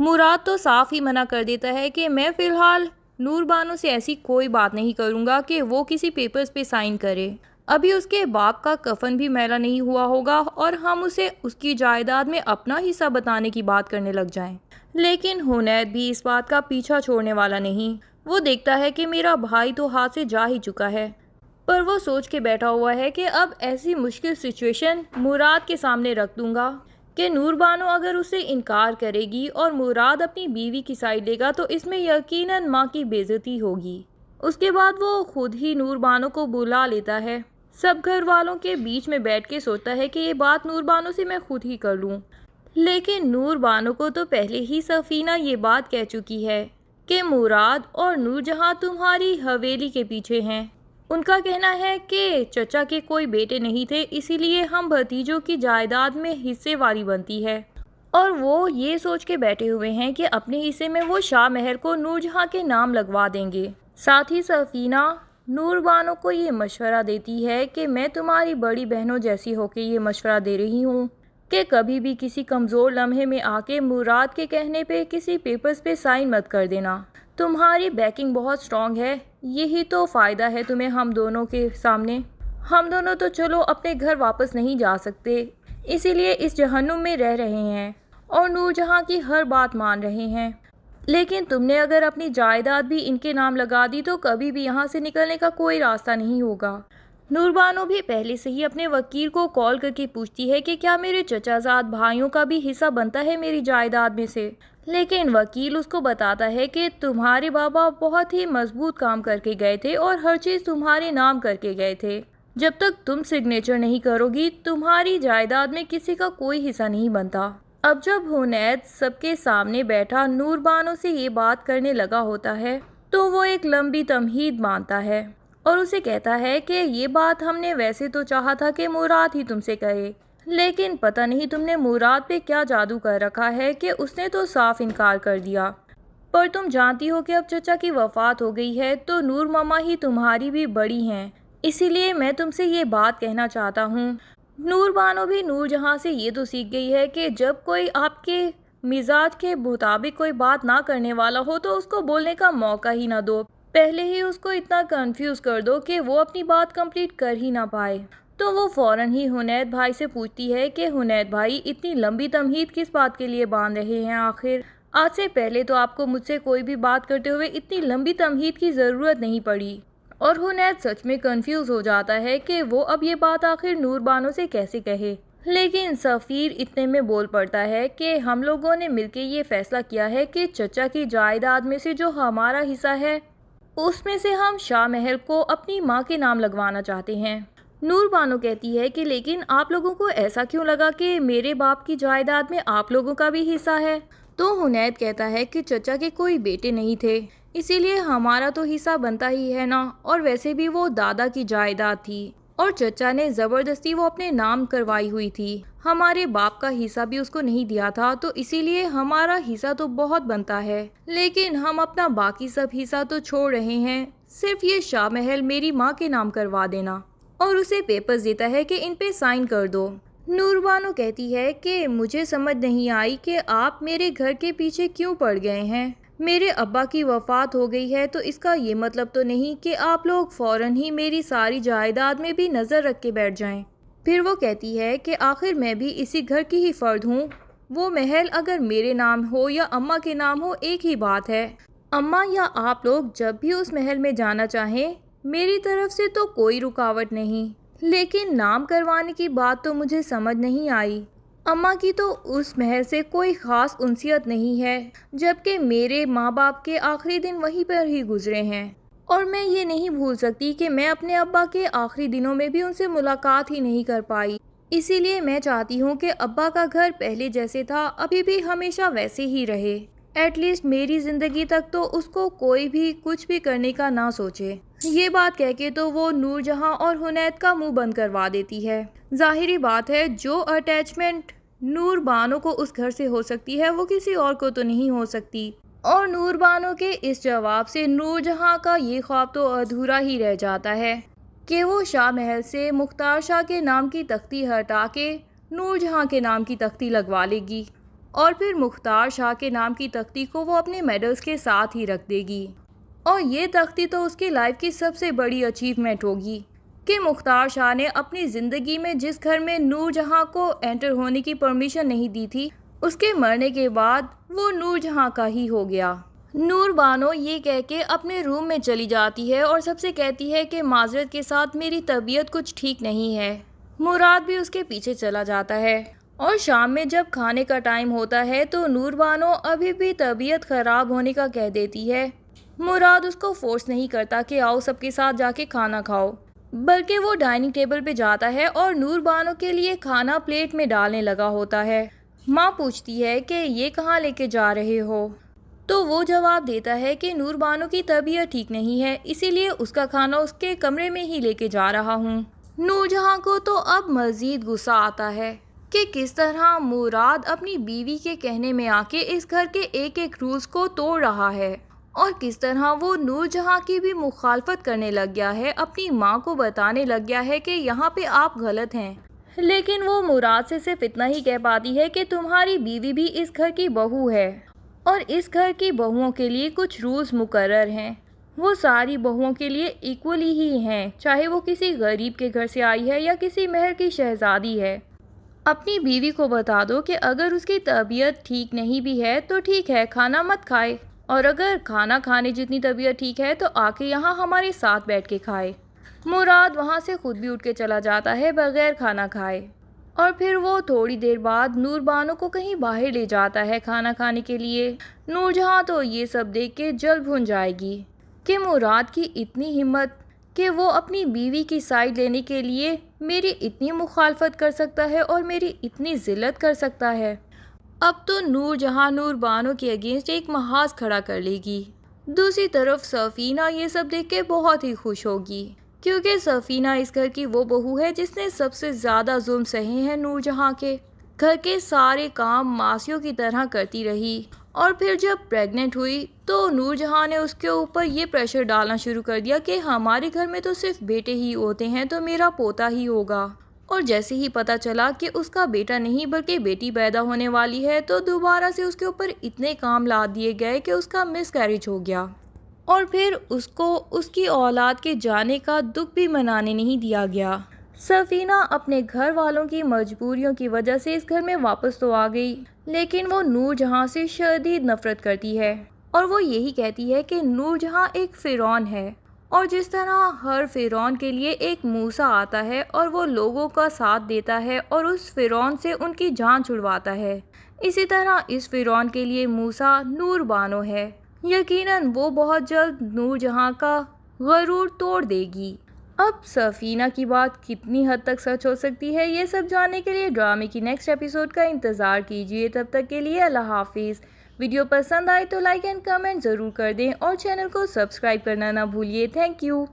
مراد تو صاف ہی منع کر دیتا ہے کہ میں فی الحال نور بانو سے ایسی کوئی بات نہیں کروں گا کہ وہ کسی پیپرز پہ سائن کرے. ابھی اس کے باپ کا کفن بھی میلا نہیں ہوا ہوگا اور ہم اسے اس کی جائیداد میں اپنا حصہ بتانے کی بات کرنے لگ جائیں. لیکن حنید بھی اس بات کا پیچھا چھوڑنے والا نہیں. وہ دیکھتا ہے کہ میرا بھائی تو ہاتھ سے جا ہی چکا ہے، پر وہ سوچ کے بیٹھا ہوا ہے کہ اب ایسی مشکل سچویشن مراد کے سامنے رکھ دوں گا کہ نور بانو اگر اسے انکار کرے گی اور مراد اپنی بیوی کی سائڈ لے گا تو اس میں یقیناً ماں کی بے عزتی ہوگی. اس کے بعد وہ خود ہی نور بانو کو بلا لیتا ہے. سب گھر والوں کے بیچ میں بیٹھ کے سوچتا ہے کہ یہ بات نور بانو سے میں خود ہی کر لوں. لیکن نور بانو کو تو پہلے ہی سفینہ یہ بات کہہ چکی ہے کہ مراد اور نور جہاں تمہاری حویلی کے پیچھے ہیں. ان کا کہنا ہے کہ چچا کے کوئی بیٹے نہیں تھے، اسی لیے ہم بھتیجوں کی جائیداد میں حصے والی بنتی ہے. اور وہ یہ سوچ کے بیٹھے ہوئے ہیں کہ اپنے حصے میں وہ شاہ محل کو نور جہاں کے نام لگوا دیں گے. ساتھ ہی سفینہ نور بانو کو یہ مشورہ دیتی ہے کہ میں تمہاری بڑی بہنوں جیسی ہو کے یہ مشورہ دے رہی ہوں کہ کبھی بھی کسی کمزور لمحے میں آ کے مراد کے کہنے پہ کسی پیپرز پہ سائن مت کر دینا. تمہاری بیکنگ بہت سٹرونگ ہے، یہی تو فائدہ ہے تمہیں ہم دونوں کے سامنے. ہم دونوں تو چلو اپنے گھر واپس نہیں جا سکتے، اسی لیے اس جہنم میں رہ رہے ہیں اور نور جہاں کی ہر بات مان رہے ہیں. لیکن تم نے اگر اپنی جائیداد بھی ان کے نام لگا دی تو کبھی بھی یہاں سے نکلنے کا کوئی راستہ نہیں ہوگا. نور بانو بھی پہلے سے ہی اپنے وکیل کو کال کر کے پوچھتی ہے کہ کیا میرے چچا زاد بھائیوں کا بھی حصہ بنتا ہے میری جائیداد میں سے. لیکن وکیل اس کو بتاتا ہے کہ تمہارے بابا بہت ہی مضبوط کام کر کے گئے تھے اور ہر چیز تمہارے نام کر کے گئے تھے. جب تک تم سگنیچر نہیں کرو گی تمہاری جائیداد میں کسی کا کوئی حصہ نہیں بنتا. اب جب حنید سب کے سامنے بیٹھا نور بانو سے یہ بات کرنے لگا ہوتا ہے تو وہ ایک لمبی تمہید مانتا ہے اور اسے کہتا ہے کہ یہ بات ہم نے ویسے تو چاہا تھا کہ مراد ہی تم سے کہے، لیکن پتہ نہیں تم نے مراد پہ کیا جادو کر رکھا ہے کہ اس نے تو صاف انکار کر دیا. پر تم جانتی ہو کہ اب چچا کی وفات ہو گئی ہے تو نور ماما ہی تمہاری بھی بڑی ہیں، اسی لیے میں تم سے یہ بات کہنا چاہتا ہوں. نور بانو بھی نور جہاں سے یہ تو سیکھ گئی ہے کہ جب کوئی آپ کے مزاج کے مطابق کوئی بات نہ کرنے والا ہو تو اس کو بولنے کا موقع ہی نہ دو، پہلے ہی اس کو اتنا کنفیوز کر دو کہ وہ اپنی بات کمپلیٹ کر ہی نہ پائے. تو وہ فوراً ہی حنید بھائی سے پوچھتی ہے کہ حنید بھائی اتنی لمبی تمہید کس بات کے لیے باندھ رہے ہیں آخر؟ آج سے پہلے تو آپ کو مجھ سے کوئی بھی بات کرتے ہوئے اتنی لمبی تمہید کی ضرورت نہیں پڑی. اور حنید سچ میں کنفیوز ہو جاتا ہے کہ وہ اب یہ بات آخر نور بانو سے کیسے کہے. لیکن سفیر اتنے میں بول پڑتا ہے کہ ہم لوگوں نے مل کے یہ فیصلہ کیا ہے کہ چچا کی جائیداد میں سے جو ہمارا حصہ ہے اس میں سے ہم شاہ محل کو اپنی ماں کے نام لگوانا چاہتے ہیں. نور بانو کہتی ہے کہ لیکن آپ لوگوں کو ایسا کیوں لگا کہ میرے باپ کی جائیداد میں آپ لوگوں کا بھی حصہ ہے؟ تو حنید کہتا ہے کہ چچا کے کوئی بیٹے نہیں تھے، اسی لیے ہمارا تو حصہ بنتا ہی ہے نا، اور ویسے بھی وہ دادا کی جائیداد تھی اور چچا نے زبردستی وہ اپنے نام کروائی ہوئی تھی. ہمارے باپ کا حصہ بھی اس کو نہیں دیا تھا تو اسی لیے ہمارا حصہ تو بہت بنتا ہے، لیکن ہم اپنا باقی سب حصہ تو چھوڑ رہے ہیں، صرف یہ شاہ محل میری ماں کے نام کروا دینا. اور اسے پیپرز دیتا ہے کہ ان پہ سائن کر دو. نور بانو کہتی ہے کہ مجھے سمجھ نہیں آئی کہ آپ میرے گھر کے پیچھے کیوں پڑ گئے ہیں. میرے ابا کی وفات ہو گئی ہے تو اس کا یہ مطلب تو نہیں کہ آپ لوگ فوراً ہی میری ساری جائیداد میں بھی نظر رکھ کے بیٹھ جائیں. پھر وہ کہتی ہے کہ آخر میں بھی اسی گھر کی ہی فرد ہوں، وہ محل اگر میرے نام ہو یا اماں کے نام ہو ایک ہی بات ہے. اماں یا آپ لوگ جب بھی اس محل میں جانا چاہیں میری طرف سے تو کوئی رکاوٹ نہیں، لیکن نام کروانے کی بات تو مجھے سمجھ نہیں آئی. اماں کی تو اس محل سے کوئی خاص انسیت نہیں ہے، جبکہ میرے ماں باپ کے آخری دن وہیں پر ہی گزرے ہیں اور میں یہ نہیں بھول سکتی کہ میں اپنے ابا کے آخری دنوں میں بھی ان سے ملاقات ہی نہیں کر پائی. اسی لیے میں چاہتی ہوں کہ ابا کا گھر پہلے جیسے تھا ابھی بھی ہمیشہ ویسے ہی رہے، ایٹ لیسٹ میری زندگی تک تو اس کو کوئی بھی کچھ بھی کرنے کا نہ سوچے. یہ بات کہہ کے تو وہ نور جہاں اور حنید کا منہ بند کروا دیتی ہے. ظاہری بات ہے جو اٹیچمنٹ نور بانو کو اس گھر سے ہو سکتی ہے وہ کسی اور کو تو نہیں ہو سکتی. اور نور بانو کے اس جواب سے نور جہاں کا یہ خواب تو ادھورا ہی رہ جاتا ہے کہ وہ شاہ محل سے مختار شاہ کے نام کی تختی ہٹا کے نور جہاں کے نام کی تختی لگوا لے گی. اور پھر مختار شاہ کے نام کی تختی کو وہ اپنے میڈلز کے ساتھ ہی رکھ دے گی، اور یہ تختی تو اس کی لائف کی سب سے بڑی اچیومنٹ ہوگی کہ مختار شاہ نے اپنی زندگی میں جس گھر میں نور جہاں کو انٹر ہونے کی پرمیشن نہیں دی تھی، اس کے مرنے کے بعد وہ نور جہاں کا ہی ہو گیا۔ نور بانو یہ کہہ کے اپنے روم میں چلی جاتی ہے اور سب سے کہتی ہے کہ معذرت کے ساتھ میری طبیعت کچھ ٹھیک نہیں ہے۔ مراد بھی اس کے پیچھے چلا جاتا ہے، اور شام میں جب کھانے کا ٹائم ہوتا ہے تو نور بانو ابھی بھی طبیعت خراب ہونے کا کہہ دیتی ہے۔ مراد اس کو فورس نہیں کرتا کہ آؤ سب کے ساتھ جا کے کھانا کھاؤ، بلکہ وہ ڈائننگ ٹیبل پہ جاتا ہے اور نور بانو کے لیے کھانا پلیٹ میں ڈالنے لگا ہوتا ہے۔ ماں پوچھتی ہے کہ یہ کہاں لے کے جا رہے ہو، تو وہ جواب دیتا ہے کہ نور بانو کی طبیعت ٹھیک نہیں ہے، اسی لیے اس کا کھانا اس کے کمرے میں ہی لے کے جا رہا ہوں۔ نور جہاں کو تو اب مزید غصہ آتا ہے کہ کس طرح مراد اپنی بیوی کے کہنے میں آ کے اس گھر کے ایک ایک رولز کو توڑ رہا ہے، اور کس طرح وہ نور جہاں کی بھی مخالفت کرنے لگ گیا ہے، اپنی ماں کو بتانے لگ گیا ہے کہ یہاں پہ آپ غلط ہیں۔ لیکن وہ مراد سے صرف اتنا ہی کہہ پاتی ہے کہ تمہاری بیوی بھی اس گھر کی بہو ہے، اور اس گھر کی بہوؤں کے لیے کچھ رولز مقرر ہیں، وہ ساری بہوؤں کے لیے ایکولی ہی ہیں، چاہے وہ کسی غریب کے گھر سے آئی ہے یا کسی مہر کی شہزادی ہے۔ اپنی بیوی کو بتا دو کہ اگر اس کی طبیعت ٹھیک نہیں بھی ہے تو ٹھیک ہے، کھانا مت کھائے، اور اگر کھانا کھانے جتنی طبیعت ٹھیک ہے تو آ کے یہاں ہمارے ساتھ بیٹھ کے کھائے۔ مراد وہاں سے خود بھی اٹھ کے چلا جاتا ہے بغیر کھانا کھائے، اور پھر وہ تھوڑی دیر بعد نور بانو کو کہیں باہر لے جاتا ہے کھانا کھانے کے لیے۔ نور جہاں تو یہ سب دیکھ کے جل بھن جائے گی کہ مراد کی اتنی ہمت کہ وہ اپنی بیوی کی سائیڈ لینے کے لیے میری اتنی مخالفت کر سکتا ہے اور میری اتنی ذلت کر سکتا ہے۔ اب تو نور جہاں نور بانو کے اگینسٹ ایک محاذ کھڑا کر لے گی۔ دوسری طرف سفینہ یہ سب دیکھ کے بہت ہی خوش ہوگی، کیونکہ سفینہ اس گھر کی وہ بہو ہے جس نے سب سے زیادہ ظلم سہے ہیں نور جہاں کے۔ گھر کے سارے کام ماسیوں کی طرح کرتی رہی، اور پھر جب پریگننٹ ہوئی تو نور جہاں نے اس کے اوپر یہ پریشر ڈالنا شروع کر دیا کہ ہمارے گھر میں تو صرف بیٹے ہی ہوتے ہیں تو میرا پوتا ہی ہوگا، اور جیسے ہی پتہ چلا کہ اس کا بیٹا نہیں بلکہ بیٹی پیدا ہونے والی ہے تو دوبارہ سے اس کے اوپر اتنے کام لاد دیے گئے کہ اس کا مس کیریج ہو گیا، اور پھر اس کو اس کی اولاد کے جانے کا دکھ بھی منانے نہیں دیا گیا۔ سفینہ اپنے گھر والوں کی مجبوریوں کی وجہ سے اس گھر میں واپس تو آ گئی، لیکن وہ نور جہاں سے شدید نفرت کرتی ہے، اور وہ یہی کہتی ہے کہ نور جہاں ایک فرعون ہے، اور جس طرح ہر فرعون کے لیے ایک موسیٰ آتا ہے اور وہ لوگوں کا ساتھ دیتا ہے اور اس فرعون سے ان کی جان چھڑواتا ہے، اسی طرح اس فرعون کے لیے موسیٰ نور بانو ہے۔ یقیناً وہ بہت جلد نور جہاں کا غرور توڑ دے گی۔ اب سفینہ کی بات کتنی حد تک سچ ہو سکتی ہے، یہ سب جاننے کے لیے ڈرامے کی نیکسٹ ایپیسوڈ کا انتظار کیجیے۔ تب تک کے لیے اللہ حافظ۔ ویڈیو پسند آئے تو لائک اینڈ کمنٹ ضرور کر دیں، اور چینل کو سبسکرائب کرنا نہ بھولیے۔ Thank you.